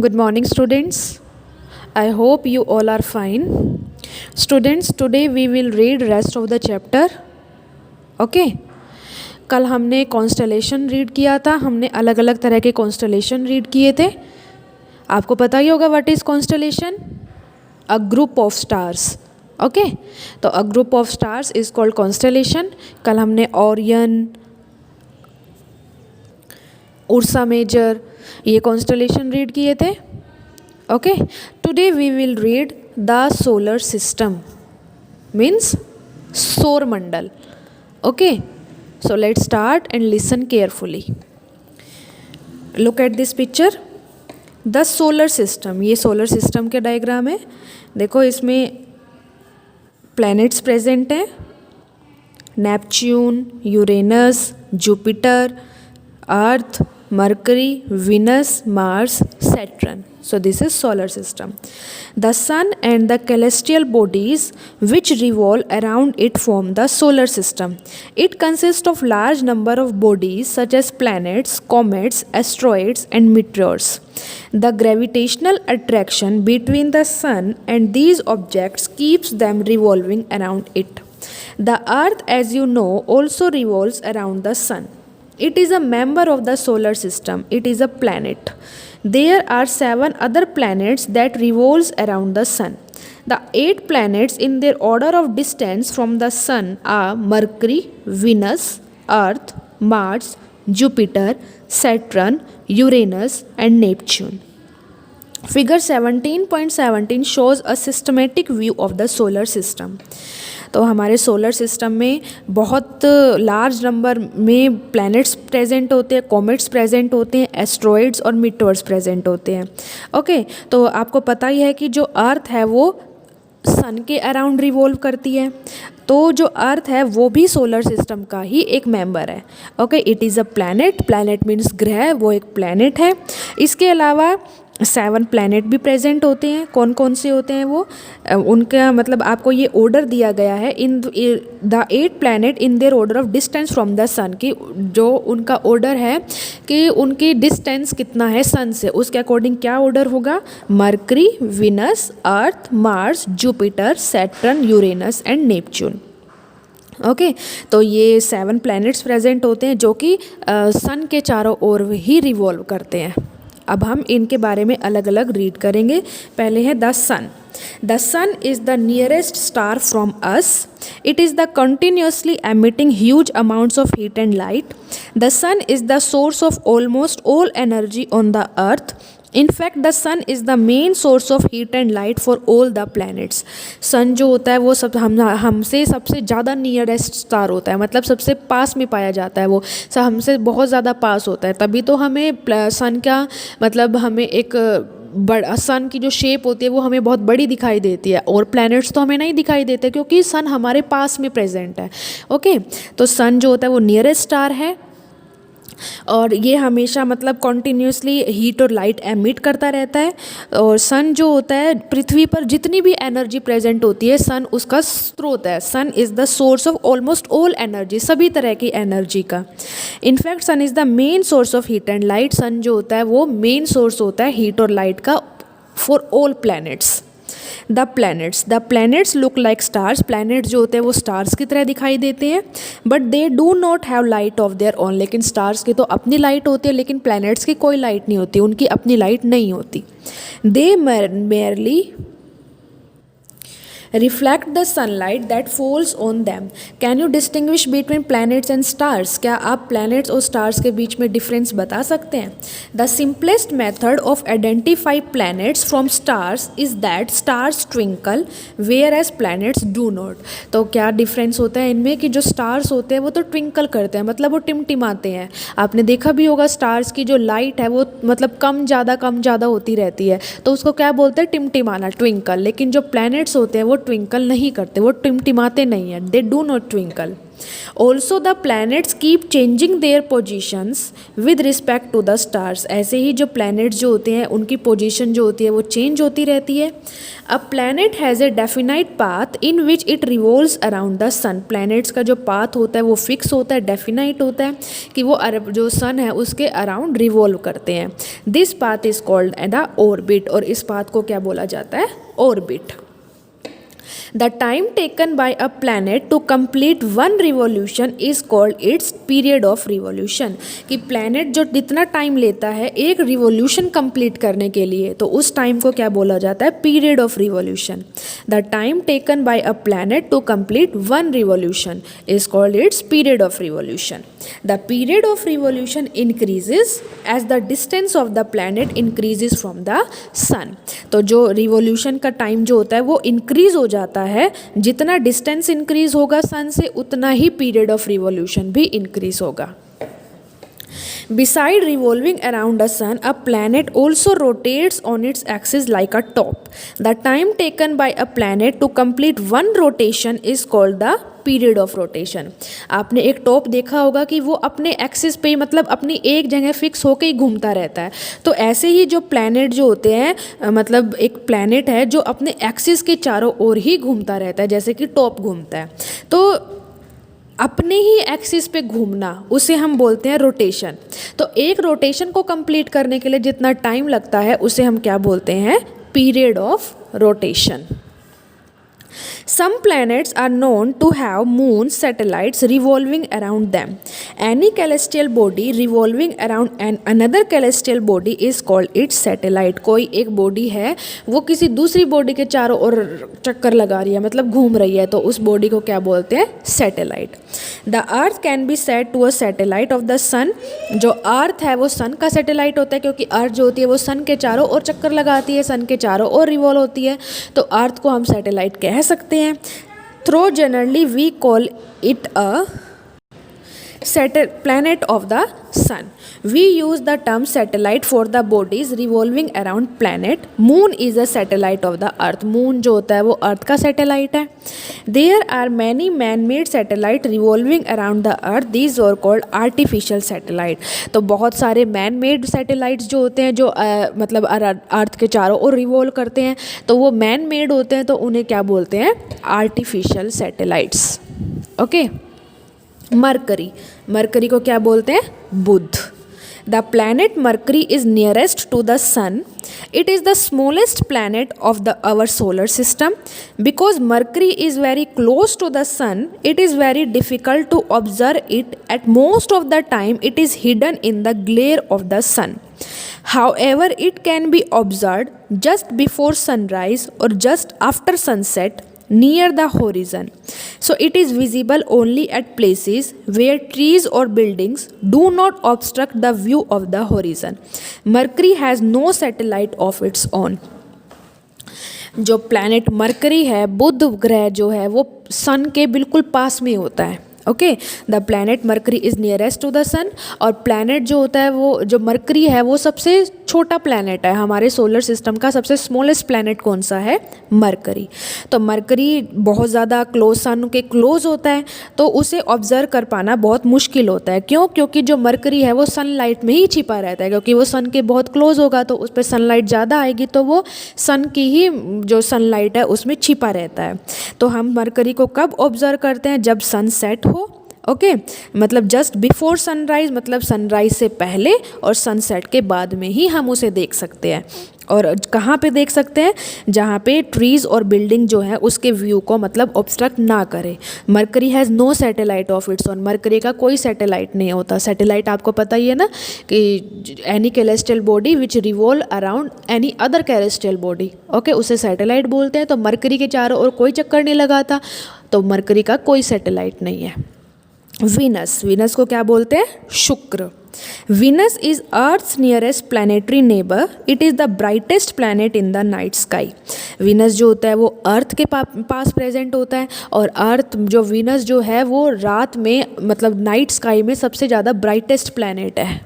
Good morning, students. I hope you all are fine. Students, today we will read rest of the chapter. Okay? कल हमने constellation read किया था. हमने अलग अलग तरह के कॉन्स्टलेशन रीड किए थे. आपको पता ही होगा what is constellation. A group of stars. Okay, तो a group of stars is called constellation. कल हमने ओरियन, उर्सा मेजर, ये कॉन्स्टलेशन रीड किए थे. Okay, today we will read the solar system, means सौर मंडल. Okay, so let's start and listen carefully. Look at this picture. The solar system, ये solar system के diagram है. देखो इसमें प्लैनेट्स प्रेजेंट हैं. Neptune, Uranus, Jupiter, earth, Mercury, Venus, Mars, Saturn. So this is solar system. The sun and the celestial bodies which revolve around it form the solar system. It consists of large number of bodies such as planets, comets, asteroids and meteors. The gravitational attraction between the sun and these objects keeps them revolving around it. The earth, as you know, also revolves around the sun. It is a member of the solar system. It is a planet. There are 7 other planets that revolves around the sun. The 8 planets in their order of distance from the sun are Mercury, Venus, Earth, Mars, Jupiter, Saturn, Uranus and Neptune. Figure 17.17 shows a systematic view of the solar system. तो हमारे solar system में बहुत large number में planets present होते हैं, comets present होते हैं, asteroids और मीटर्स प्रेजेंट होते हैं. ओके, तो आपको पता ही है कि जो अर्थ है वो सन के अराउंड रिवॉल्व करती है. तो जो अर्थ है वो भी सोलर सिस्टम का ही एक मेंबर है. Okay, it is a planet. Planet means ग्रह, वो एक प्लैनेट है. इसके अलावा 7 प्लैनेट भी प्रेजेंट होते हैं. कौन कौन से होते हैं वो, उनका मतलब आपको ये ऑर्डर दिया गया है. In the 8 planet in their order of distance from the sun, की जो उनका ऑर्डर है कि उनकी डिस्टेंस कितना है सन से, उसके अकॉर्डिंग क्या ऑर्डर होगा. Mercury, Venus, earth, Mars, Jupiter, Saturn, Uranus and Neptune. Okay, तो ये 7 प्लैनेट्स प्रेजेंट होते हैं जो कि सन के चारों ओर ही रिवॉल्व करते हैं. अब हम इनके बारे में अलग अलग रीड करेंगे. पहले है the sun. The sun is the nearest star from us. It is the continuously emitting huge amounts of heat and light. The sun is the source of almost all energy on the earth. In fact, the sun is the main source of heat and light for all the planets. सन जो होता है वो हमसे सबसे ज़्यादा nearest star होता है, मतलब सबसे पास में पाया जाता है. वो हमसे बहुत ज़्यादा पास होता है, तभी तो हमें सन का मतलब हमें एक सन की जो शेप होती है वो हमें बहुत बड़ी दिखाई देती है, और प्लैनेट्स तो हमें नहीं दिखाई देते क्योंकि सन हमारे पास में प्रेजेंट है. ओके, तो सन जो होता है वो नियरेस्ट स्टार है और ये हमेशा मतलब कॉन्टीन्यूसली हीट और लाइट एमिट करता रहता है. और सन जो होता है, पृथ्वी पर जितनी भी एनर्जी प्रेजेंट होती है सन उसका स्रोत है. Sun is the source of almost all energy, सभी तरह की एनर्जी का. In fact sun is the main source of heat and light. Sun जो होता है वो मेन सोर्स होता है हीट और लाइट का for all planets. The planets look like stars. Planets जो होते हैं वो स्टार्स की तरह दिखाई देते हैं, but they do not have light of their own. लेकिन स्टार्स की तो अपनी लाइट होती है, लेकिन प्लैनेट्स की कोई लाइट नहीं होती, उनकी अपनी लाइट नहीं होती. दे merely reflect the sunlight that falls on them. Can you distinguish between planets and stars? क्या आप planets और stars के बीच में difference बता सकते हैं? The simplest method of identify planets from stars is that stars twinkle whereas planets do not. तो क्या difference होता है इनमें कि जो stars होते हैं वो तो twinkle करते हैं, मतलब वो टिमटिमाते हैं. आपने देखा भी होगा stars की जो light है वो मतलब कम ज़्यादा होती रहती है, तो उसको क्या बोलते हैं, टिमटिमाना, twinkle. लेकिन जो planets होते हैं वो ट्विंकल नहीं करते, वो टिमटिमाते नहीं हैं, they do not twinkle. Also the planets keep changing their positions with respect to the stars. ऐसे ही जो प्लैनेट्स जो होते हैं उनकी पोजीशन जो होती है वो चेंज होती रहती है। A planet has a definite path in which it revolves around the sun. Planets का जो पाथ होता है वो फिक्स होता है, डेफिनाइट होता है कि वो जो सन है उसके अराउंड रिवॉल्व करते हैं। This path is called the orbit, और इस पाथ को क्या बोला जाता है? Orbit. The time taken by a planet to complete one revolution is called its period of revolution। कि planet जो जितना टाइम लेता है एक रिवोल्यूशन कंप्लीट करने के लिए, तो उस टाइम को क्या बोला जाता है? Period of revolution. The time taken by a planet to complete one revolution is called its period of revolution। The period of revolution increases as the distance of the planet increases from the sun। तो जो revolution का time जो होता है वो increase हो जाता है, जितना डिस्टेंस इंक्रीज होगा सन से उतना ही पीरियड ऑफ रिवोल्यूशन भी इंक्रीज होगा। Beside revolving around a sun, a planet also rotates on its axis like a top। The time taken by a planet to complete one rotation is called the period of rotation. आपने एक top देखा होगा कि वो अपने axis पे मतलब अपनी एक जगह फिक्स होकर ही घूमता रहता है। तो ऐसे ही जो प्लैनेट जो होते हैं मतलब एक प्लैनेट है जो अपने एक्सिस के चारों ओर ही घूमता रहता है, जैसे कि टॉप घूमता है। तो अपने ही एक्सिस पे घूमना उसे हम बोलते हैं रोटेशन। तो एक रोटेशन को कंप्लीट करने के लिए जितना टाइम लगता है उसे हम क्या बोलते हैं? Period of rotation. Some planets are known to have moon satellites revolving around them। Any celestial body revolving around another celestial body is called its satellite। कोई एक बॉडी है वो किसी दूसरी बॉडी के चारों ओर चक्कर लगा रही है, मतलब घूम रही है, तो उस बॉडी को क्या बोलते हैं? Satellite. The earth can be said to a satellite of the sun. जो अर्थ है वो सन का सैटेलाइट होता है, क्योंकि अर्थ जो होती है वो सन के चारों ओर चक्कर लगाती है, सन के चारों ओर रिवॉल्व होती है, तो अर्थ को हम सैटेलाइट कह सकते हैं। Though generally we call it a planet of the sun। We use the term satellite for the bodies revolving around planet। Moon is a satellite of the earth। Moon जो होता है वो अर्थ का सैटेलाइट है। There are many man-made satellite revolving around the earth। These are called artificial satellite। तो बहुत सारे man-made satellites जो होते हैं जो मतलब अर्थ के चारों ओर रिवॉल्व करते हैं, तो वो man-made होते हैं, तो उन्हें क्या बोलते हैं? Artificial satellites. Okay. Mercury, Mercury को क्या बोलते हैं? बुध। The planet Mercury is nearest to the sun. It is the smallest planet of the our solar system. Because Mercury is very close to the sun, it is very difficult to observe it. At most of the time it is hidden in the glare of the sun. However, it can be observed just before sunrise or just after sunset near the horizon। So it is visible only at places where trees or buildings do not obstruct the view of the horizon। Mercury has no satellite of its own। जो planet mercury है, बुध ग्रह जो है वो सन के बिल्कुल पास में होता है। Okay. The planet Mercury is nearest to the sun. और प्लैनेट जो होता है वो जो मरकरी है वो सबसे छोटा प्लैनेट है। हमारे सोलर सिस्टम का सबसे स्मॉलेस्ट प्लैनेट कौन सा है? मरकरी। तो मरकरी बहुत ज़्यादा क्लोज सन के क्लोज होता है, तो उसे ऑब्जर्व कर पाना बहुत मुश्किल होता है। क्यों? क्योंकि जो मरकरी है वो सनलाइट में ही छिपा रहता है, क्योंकि वो सन के बहुत क्लोज होगा तो उस पर सनलाइट ज़्यादा आएगी, तो वो सन की ही जो सनलाइट है उसमें छिपा रहता है। तो हम मरकरी को कब ऑब्जर्व करते हैं? जब सन सेट हो। ओके। मतलब जस्ट बिफोर सनराइज, मतलब सनराइज से पहले और सनसेट के बाद में ही हम उसे देख सकते हैं। और कहाँ पे देख सकते हैं? जहाँ पे ट्रीज़ और बिल्डिंग जो है उसके व्यू को मतलब ऑब्स्ट्रक्ट ना करे। Mercury has no satellite of its own. Mercury का कोई सैटेलाइट नहीं होता। सैटेलाइट आपको पता ही है ना कि any celestial body which revolve around any other celestial body, okay, उसे सैटेलाइट बोलते हैं। तो मरकरी के चारों ओर कोई चक्कर नहीं लगाता, तो मरकरी का कोई सैटेलाइट नहीं है। वीनस, वीनस को क्या बोलते हैं? शुक्र। Venus is Earth's nearest planetary neighbor। It is the brightest planet in the night sky। Venus जो होता है वो अर्थ के पास प्रेजेंट होता है, और अर्थ जो Venus जो है वो रात में मतलब नाइट स्काई में सबसे ज़्यादा ब्राइटेस्ट प्लैनेट है।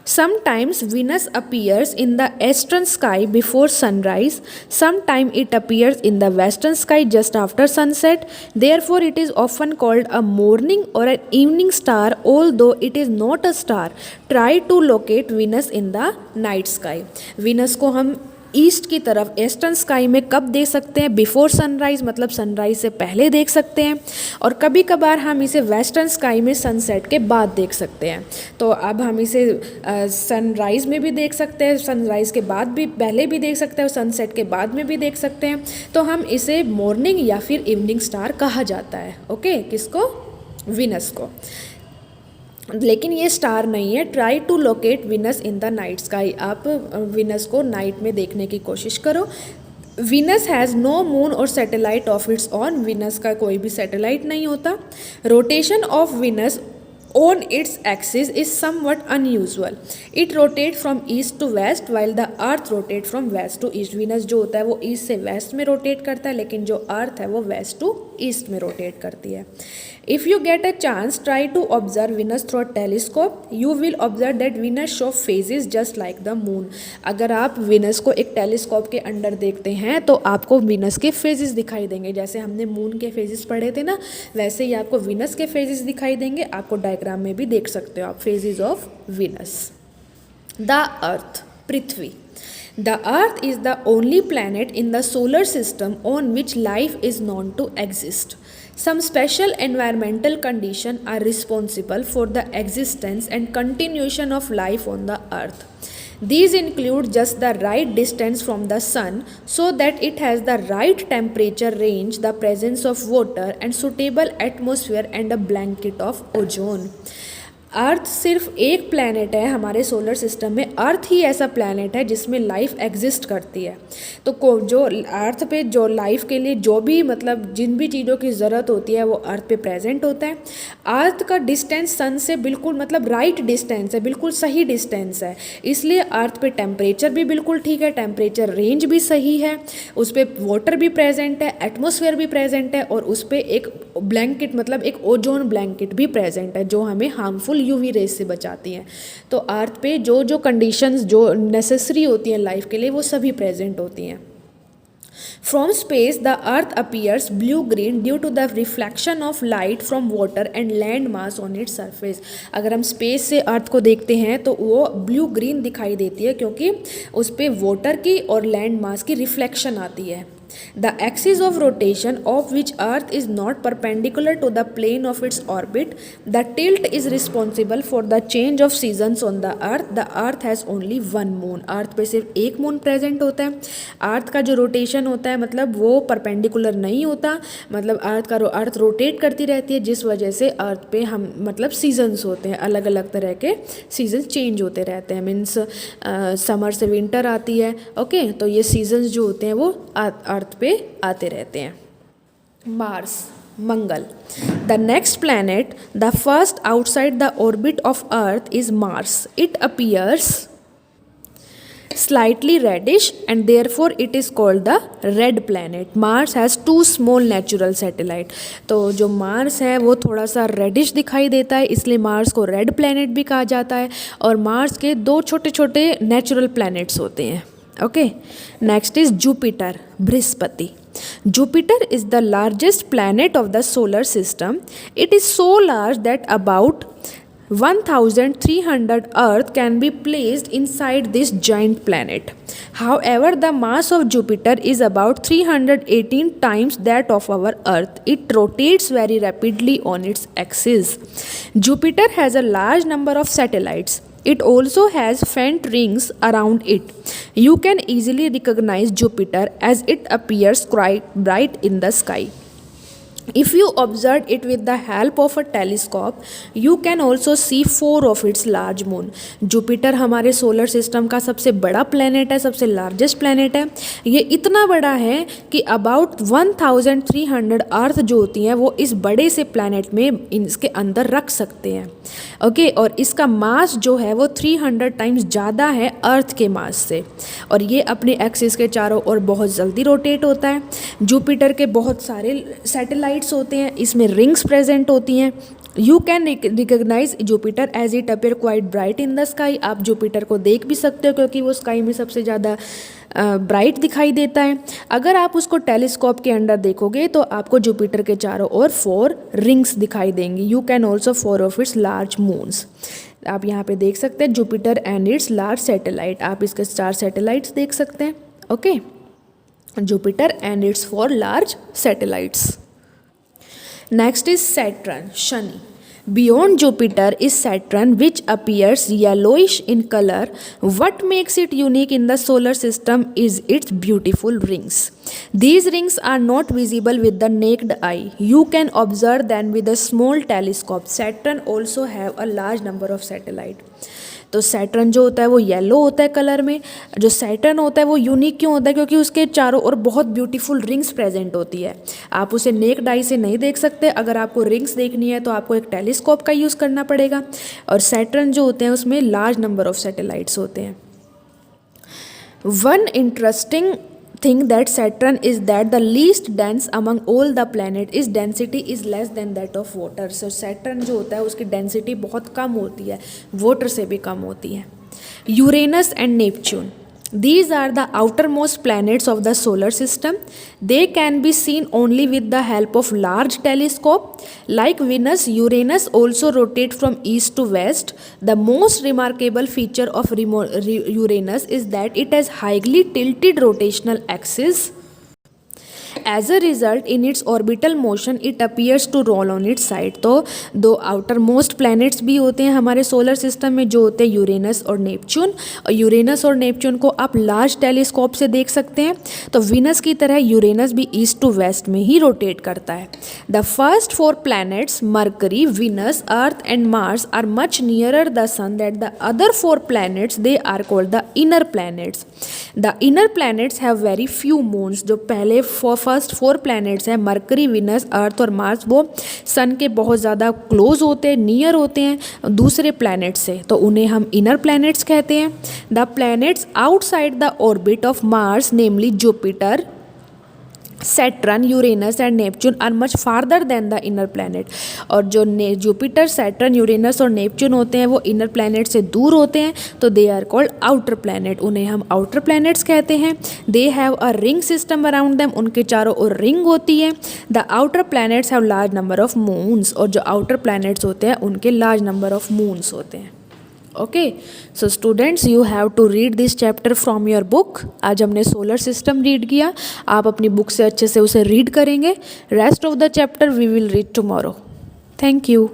Sometimes Venus appears in the eastern sky before sunrise, sometimes it appears in the western sky just after sunset. Therefore, it is often called a morning or an evening star, although it is not a star. Try to locate Venus in the night sky. Venus को हम east की तरफ eastern sky में कब देख सकते हैं? Before sunrise, मतलब सनराइज़ से पहले देख सकते हैं, और कभी कभार हम इसे वेस्टर्न स्काई में सनसेट के बाद देख सकते हैं। तो अब हम इसे सनराइज़ में भी देख सकते हैं, सनराइज़ के बाद भी, पहले भी देख सकते हैं और सनसेट के बाद में भी देख सकते हैं। तो हम इसे मॉर्निंग या फिर इवनिंग स्टार कहा जाता है। ओके, किसको? विनस को। लेकिन ये स्टार नहीं है। Try to locate Venus in the night sky. आप विनस को नाइट में देखने की कोशिश करो। विनस हैज़ नो मून और satellite of its own. Venus का कोई भी सैटेलाइट नहीं होता। Rotation of Venus on its axis is somewhat unusual. It rotates from east to west while the earth rotates from west to east. Venus जो होता है वो ईस्ट से वेस्ट में रोटेट करता है, लेकिन जो अर्थ है वो वेस्ट टू ईस्ट में रोटेट करती है। If you get a chance, try to observe Venus through a telescope. You will observe that Venus show phases just like the moon. अगर आप विनस को एक टेलीस्कोप के अंदर देखते हैं तो आपको विनस के फेजेस दिखाई देंगे। जैसे हमने मून के फेजेस पढ़े थे ना, वैसे ही आपको विनस के फेजेस दिखाई देंगे। आपको डायग्राम में भी देख सकते हो आप phases of Venus. The earth, Prithvi. The Earth is the only planet in the solar system on which life is known to exist. Some special environmental conditions are responsible for the existence and continuation of life on the Earth. These include just the right distance from the sun so that it has the right temperature range, the presence of water and suitable atmosphere and a blanket of ozone. अर्थ सिर्फ एक planet है हमारे solar system में। अर्थ ही ऐसा planet है जिसमें life exist करती है। तो जो अर्थ पे जो लाइफ के लिए जो भी, मतलब जिन भी चीज़ों की ज़रूरत होती है वो अर्थ पे प्रेजेंट होता है। अर्थ का डिस्टेंस सन से बिल्कुल, मतलब राइट डिस्टेंस है, बिल्कुल सही डिस्टेंस है। इसलिए अर्थ पे टेम्परेचर भी बिल्कुल ठीक है, टेम्परेचर रेंज भी सही है, उस पर वाटर भी प्रेजेंट है, एटमोसफेयर भी प्रेजेंट है, और उस पर एक ब्लैंकेट, मतलब एक ओजोन ब्लैंकेट भी प्रेजेंट है जो हमें हार्मफुल यूवी रेज से बचाती हैं। तो अर्थ पे जो जो कंडीशंस जो नेसेसरी होती हैं लाइफ के लिए वो सभी प्रेजेंट होती हैं। From space, the Earth appears blue-green due to the reflection of light from water and land mass on its surface. अगर हम स्पेस से अर्थ को देखते हैं तो वो ब्लू ग्रीन दिखाई देती है क्योंकि उस पर वाटर की और लैंड मास की रिफ्लेक्शन आती है। The axis of rotation of which Earth is not perpendicular to the plane of its orbit. The tilt is responsible for the change of seasons on the Earth. The Earth has only one moon. Earth पे सिर्फ एक moon present होता है। अर्थ का जो rotation होता है मतलब वो परपेंडिकुलर नहीं होता, मतलब अर्थ रोटेट करती रहती है, जिस वजह से अर्थ पे हम मतलब सीजन्स होते हैं, अलग अलग तरह के सीजन्स चेंज होते रहते हैं। मीन्स समर से विंटर आती है। ओके, तो ये सीजन्स जो होते हैं वो अर्थ पे आते रहते हैं। Mars, Mangal. The next planet, the first outside the orbit of earth is Mars. It appears slightly reddish and therefore it is called the red planet. Mars has two small natural satellite. तो जो Mars है वो थोड़ा सा reddish दिखाई देता है, इसलिए मार्स को रेड प्लैनेट भी कहा जाता है। और मार्स के दो छोटे छोटे नेचुरल प्लैनेट्स होते हैं। Okay, next is Jupiter, Brihaspati. Jupiter is the largest planet of the solar system. It is so large that about 1,300 Earth can be placed inside this giant planet. However, the mass of Jupiter is about 318 times that of our Earth. It rotates very rapidly on its axis. Jupiter has a large number of satellites. It also has faint rings around it. You can easily recognize Jupiter as it appears quite bright in the sky. If you observe it with the help of a telescope, you can also see 4 of its large moon. Jupiter हमारे solar system का सबसे बड़ा planet है, सबसे largest planet है। ये इतना बड़ा है कि अबाउट 1,300 अर्थ जो होती हैं वो इस बड़े से प्लैनेट में इसके अंदर रख सकते हैं। ओके, और इसका मास जो है वो 300 टाइम्स ज़्यादा है अर्थ के मास से, और ये अपने एक्सिस के चारों ओर बहुत जल्दी रोटेट होता है। जुपिटर के बहुत सारे सैटेलाइट्स होते हैं, इसमें रिंग्स प्रेजेंट होती हैं। You can recognise Jupiter as it appear quite bright in the sky. आप जुपिटर को देख भी सकते हो क्योंकि वो स्काई में सबसे ज़्यादा ब्राइट दिखाई देता है। अगर आप उसको टेलीस्कोप के अंदर देखोगे तो आपको जुपिटर के चारों ओर 4 रिंग्स दिखाई देंगी। You can also 4 of its large moons. आप यहाँ पे देख सकते हैं Jupiter and it's large satellite. आप इसके 4 सैटेलाइट्स देख सकते हैं। Okay, Jupiter and it's 4 large satellites. Next is Saturn, Shani. Beyond Jupiter is Saturn, which appears yellowish in color. What makes it unique in the solar system is its beautiful rings. These rings are not visible with the naked eye. You can observe them with a small telescope. Saturn also have a large number of satellites. तो Saturn जो होता है वो yellow होता है colour में। जो Saturn होता है वो यूनिक क्यों होता है? क्योंकि उसके चारों ओर बहुत ब्यूटीफुल रिंग्स प्रेजेंट होती है। आप उसे नेक्ड आई से नहीं देख सकते। अगर आपको रिंग्स देखनी है तो आपको एक टेलीस्कोप का यूज़ करना पड़ेगा। और सैटर्न जो होते हैं उसमें लार्ज नंबर ऑफ सैटेलाइट्स होते हैं। One interesting thing that Saturn is that the least dense among all the planet, its density is less than that of water. So Saturn जो होता है उसकी डेंसिटी बहुत कम होती है, वाटर से भी कम होती है। Uranus and Neptune, these are the outermost planets of the solar system. They can be seen only with the help of large telescope. Like Venus, Uranus also rotate from east to west. The most remarkable feature of Uranus is that it has highly tilted rotational axis. As a result, in its orbital motion, it appears to roll on its side. तो 2 outer most planets भी होते हैं हमारे solar system में, जो होते हैं Uranus और नेपच्यून। और यूरेनस और नेपच्यून को आप लार्ज टेलीस्कोप से देख सकते हैं। तो वीनस की तरह यूरेनस भी ईस्ट टू वेस्ट में ही रोटेट करता है। The first 4 planets Mercury, Venus, Earth and Mars are much nearer the sun that the other 4 planets, they are called the inner planets. The inner planets have very few moons. जो पहले first 4 planets हैं Mercury, Venus, Earth और Mars, वो सन के बहुत ज़्यादा close होते हैं, नियर होते हैं दूसरे प्लैनेट से, तो उन्हें हम इनर प्लैनेट्स कहते हैं। The planets outside the orbit of Mars namely Jupiter, Saturn, Uranus and Neptune are much farther than the inner planet. और जो जुपिटर, सैटर्न, यूरेनस और नेपच्यून होते हैं वो इनर प्लैनेट से दूर होते हैं, तो they are called outer planet. उन्हें हम आउटर प्लैनेट्स कहते हैं। They have a ring system around them, उनके चारों ओर रिंग होती है। The outer planets have large number of moons, और जो आउटर प्लैनेट्स होते हैं उनके लार्ज नंबर ऑफ मून्स होते हैं। Okay, so students, you have to read this chapter from your book. आज हमने सोलर सिस्टम रीड किया, आप अपनी बुक से अच्छे से उसे रीड करेंगे। Rest of the chapter we will read tomorrow. Thank you.